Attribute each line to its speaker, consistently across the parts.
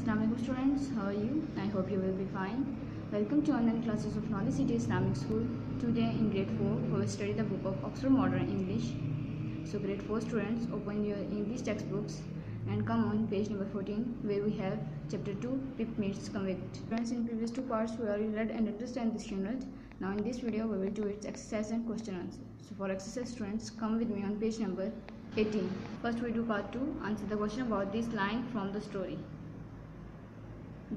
Speaker 1: Assalamualaikum students, how are you? I hope you will be fine. Welcome to online classes of Knowledge City Islamic School. Today in grade 4, we will study the book of Oxford Modern English. So grade 4 students, open your English textbooks and come on page number 14 where we have chapter 2, Pip Meets Convict. Friends, in previous two parts we already read and understand this unit. Now in this video we will do its exercise and question answer. So for exercise students, come with me on page number 18. First we do part 2, answer the question about this line from the story.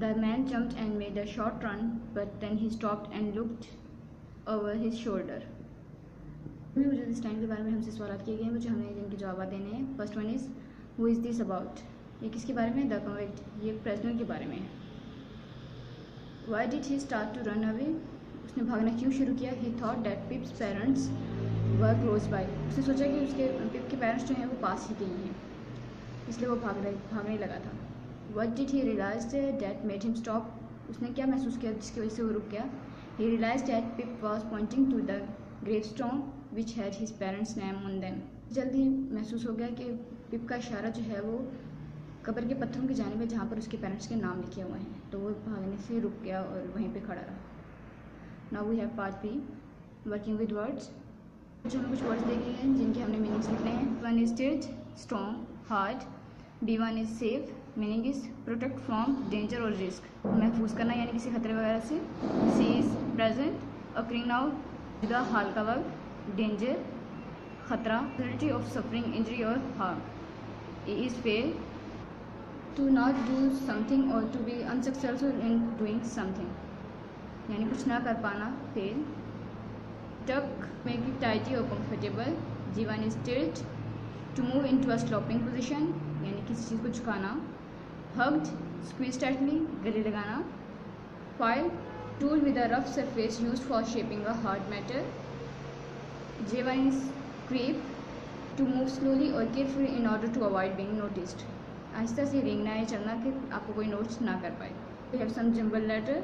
Speaker 1: The man jumped and made a short run, but then he stopped and looked over his shoulder. मुझे इस line के बारे में हमसे सवाल किए गए हैं, मुझे हमें इनके जवाब देने हैं. First one is who is this about. ये किसके बारे में? The convict. ये प्रेजनर के बारे में है. Why did he start to run away. उसने भागना क्यों शुरू किया? He thought that Pip's parents were close by. उसने सोचा कि उसके पिप के पेरेंट्स जो हैं वो पास ही कहीं हैं, इसलिए वो भागने लगा था. What did he realize that made him stop? उसने क्या महसूस किया जिसकी वजह से वो रुक गया? He realized that Pip was pointing to the gravestone which had his parents' name on them. जल्दी महसूस हो गया कि पिप का इशारा जो है वो कब्र के पत्थरों की जानिब है जहाँ पर उसके पेरेंट्स के नाम लिखे हुए हैं, तो वो भागने से रुक गया और वहीं पे खड़ा रहा. Now we have part B, working with words. जो हमें कुछ वर्ड्स दिए गए हैं जिनके हमने मीनिंग्स लिखने हैं. One is sturdy, strong, hard. B1 is safe. Meaning is protect from danger और रिस्क. महफूज करना यानी किसी खतरे वगैरह से. C is present, occurring now, the हाल का वक्त, डेंजर खतरा, पॉसिबिलिटी ऑफ सफरिंग इंजरी और harm. A is fail, to not do something और to be unsuccessful in doing something यानी कुछ ना कर पाना, फेल. टक, मेक इट टाइटी और कंफर्टेबल. जी1 is tilt, to move into a sloping position यानी किसी चीज़ को झुकाना. Hugged, squeezed tightly, गले लगाना. File, tool with a rough surface used for shaping a hard matter. J1 is creep, to move slowly or carefully in order to avoid being noticed. आहिस्ता से रेंगना है, चलना कि आपको कोई नोटिस ना कर पाए. We have some jumbled letter.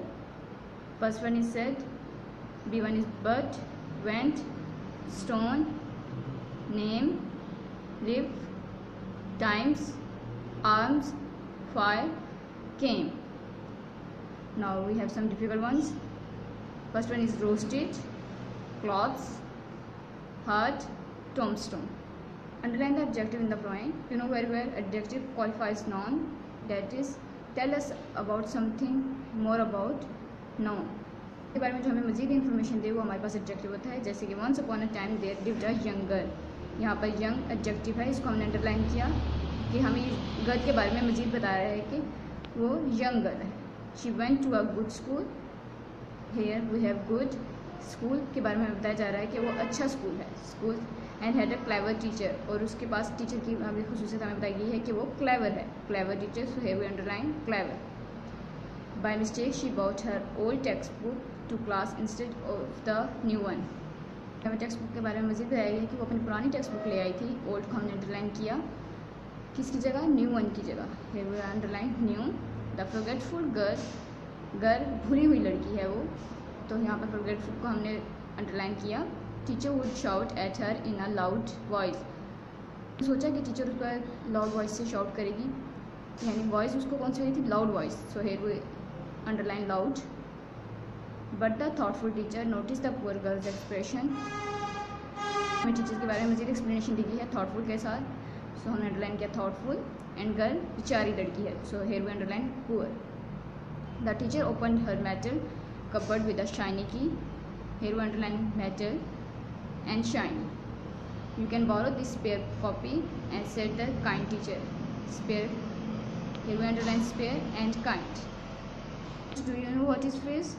Speaker 1: First one is said, B1 is but, went, stone, name, live, times, arms, fire, came. Now we have some difficult ones. First one is roasted, cloths, heart, tombstone. Underline the adjective in the following. You know very well adjective qualifies noun, that is tell us about something more about noun. इसके बारे में जो हमें मज़ीद information दे वो हमारे पास adjective होता है. जैसे कि once upon a time there lived a young girl. यहाँ पर यंग एडजेक्टिव है, इसको हमने अंडरलाइन किया कि हमें गर्ल के बारे में मज़ीद बता रहा है कि वो यंग गर्ल है. She went to a good school. Here we have good. School के बारे में बताया जा रहा है कि वो अच्छा स्कूल है, school. And had a clever teacher, और उसके पास टीचर की खुसूसियत हमें बताई गई है कि वो क्लेवर है, clever teacher. So here we underline clever. By mistake she bought her old text book to class instead of the new one. हमें टेक्स्ट बुक के बारे में मज़ीद बताया गया है कि वो अपनी पुरानी टेक्स्ट बुक ले आई थी. ओल्ड को हमने अंडरलाइन किया, किसकी जगह? न्यू वन की जगह. Here we underline new. The forgetful girl भूली हुई लड़की है वो, तो यहाँ पर फॉरगेटफुल को हमने अंडरलाइन किया. Teacher would shout at her in a loud voice. सोचा कि टीचर उस पर लाउड वॉइस से शाउट करेगी, यानी वॉइस उसको कौन सी हुई थी? Loud voice. So here we underline loud. But the thoughtful teacher notice the poor girl's expression. हमें टीचर के बारे में मज़ीद एक्सप्लेनेशन दी गई है थॉटफुल के साथ. सो हमने अंडरलाइन किया थॉटफुल. एंड गर्ल बेचारी लड़की है, so here we underline poor. The teacher open her metal cupboard with a shiny key. Here we underline metal and shiny. You can borrow this spare copy and set the kind teacher. Spare, here we underline spare and kind. Do you know what is phrase?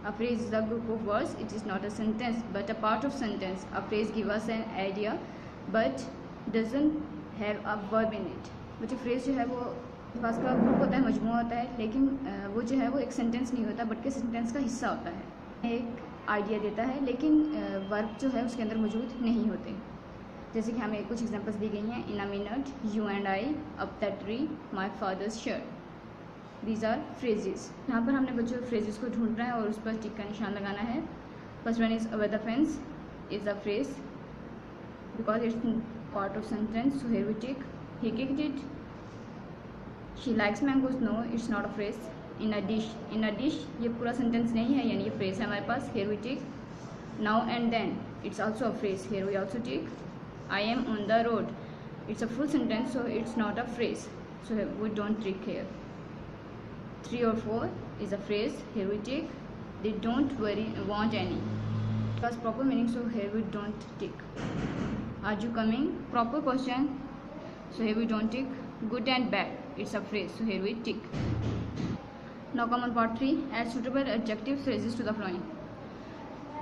Speaker 1: A phrase is a group of words. It is not a sentence but a part of sentence. A phrase gives us an idea but doesn't have a verb in it. But phrase जो है वो पास का group होता है, मजमूआ होता है, लेकिन वो जो है वो एक सेंटेंस नहीं होता बल्कि सेंटेंस का हिस्सा होता है. एक आइडिया देता है लेकिन वर्ब जो है उसके अंदर मौजूद नहीं होते. जैसे कि हमें कुछ एग्जांपल्स दी गई हैं. In a minute, you and I, up the tree, my father's shirt. These are phrases. यहाँ पर हमने बच्चों फ्रेजेस को ढूंढना है और उस पर टिक का निशान लगाना है. First one is over the fence is a phrase because it's part of sentence. So here we tick. He kicked it. She likes mangoes, no it's not a phrase. In a dish ये पूरा sentence नहीं है, यानी ये phrase है हमारे पास. Here we tick. Now and then it's also a phrase. Here we also tick. I am on the road, it's a full sentence, so it's not a phrase, so we don't tick here. 3 or 4 is a phrase. Here we tick. They don't want any. Plus proper meaning, so here we don't tick. Are you coming? Proper question, so here we don't tick. Good and bad, it's a phrase, so here we tick. Now come on part 3. Add suitable adjective phrases to the following.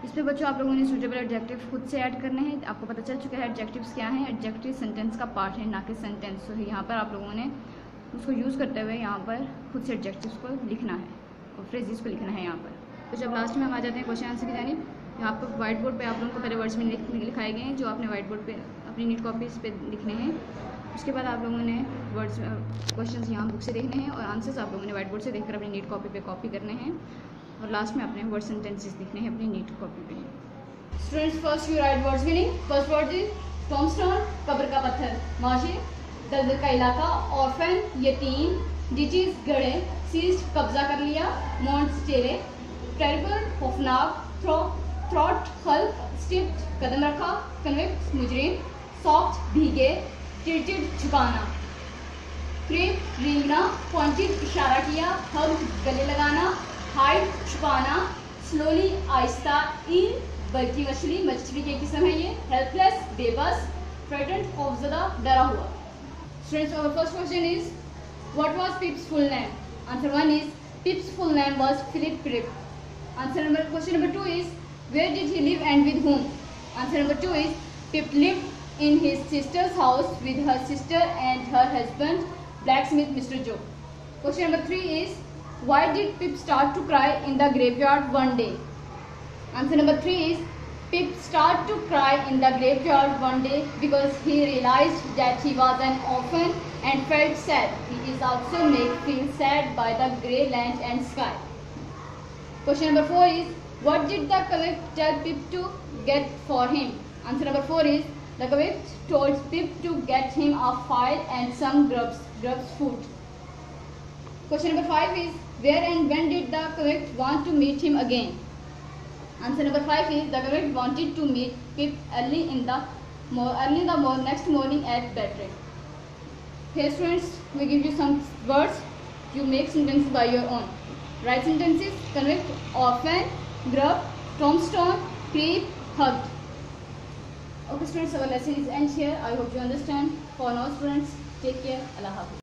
Speaker 1: इसमें बच्चों आप लोगों ने suitable adjective खुद से add करने हैं. आपको पता चल चुका है एडजेक्टिव्स क्या हैं. एडजेक्टिव सेंटेंस का पार्ट है, ना कि सेंटेंस. तो यहाँ पर आप लोगों ने उसको यूज़ करते हुए यहाँ पर खुद से एडजेक्टिव्स को लिखना है और फ्रेजेस को लिखना है यहाँ पर. तो जब लास्ट में हम आ जाते हैं क्वेश्चन आंसर की जानिब, यहाँ पर व्हाइट बोर्ड पर आप लोगों को पहले वर्ड्स में लिखाए गए हैं जो आपने व्हाइट बोर्ड पर अपनी नीट कॉपीज़ पे लिखने हैं. उसके बाद आप लोगों ने वर्ड्स क्वेश्चन यहाँ बुक से देखने हैं और आंसर्स आप लोगों ने व्हाइट बोर्ड से देखकर अपनी नीट कॉपी पे कॉपी करने हैं और लास्ट में अपने वर्ड सेंटेंसेस लिखने हैं अपनी नीट कॉपी पे. Students, first you right words meaning. First word is tombstone, कब्र का पत्थर. माशे, दलदल का इलाका. ऑर्फन, यतीम. डिचीज, गड़े. सीज्ड, कब्जा कर लिया. मॉन्ट्स, चेहरे. टेरिबल, खौफनाक. थ्रॉट, खल्क. स्टिप्ड, कदम रखा. कन्विक्ट, मुजरिम. सॉफ्ट, भीगे. टिल्टेड, झुकाना. क्रेप, रेंगना. पॉइंटेड, इशारा किया. हग, गले लगाना. हाइड, छुपाना. स्लोली, आहिस्ता. ईल, बल्कि मछली, मछली की किस्म है ये. हेल्पलेस, बेबस. फ्रेटेंड, खौफजदा, डरा हुआ. Students, our first question is what was Pip's full name. Answer 1 is Pip's full name was Philip Pirrip. Question number 2 is where did he live and with whom. Answer number 2 is Pip lived in his sister's house with her sister and her husband, blacksmith Mr. Joe. Question number 3 is why did Pip start to cry in the graveyard one day. Answer number 3 is Pip started to cry in the graveyard one day because he realized that he was an orphan and felt sad. He is also made feel sad by the grey land and sky. Question number 4 is what did the convict tell Pip to get for him. Answer number 4 is the convict told Pip to get him a file and some grubs food. Question number 5 is where and when did the convict want to meet him again. Answer number 5 is the convict wanted to meet Pip early in the next morning at daybreak. Here students, we give you some words. You make sentences by your own. Write sentences: convict, orphan, grub, tombstone, creep, hugged. Okay students, our lesson is ends here. I hope you understand. For now students, take care. Allah Hafiz.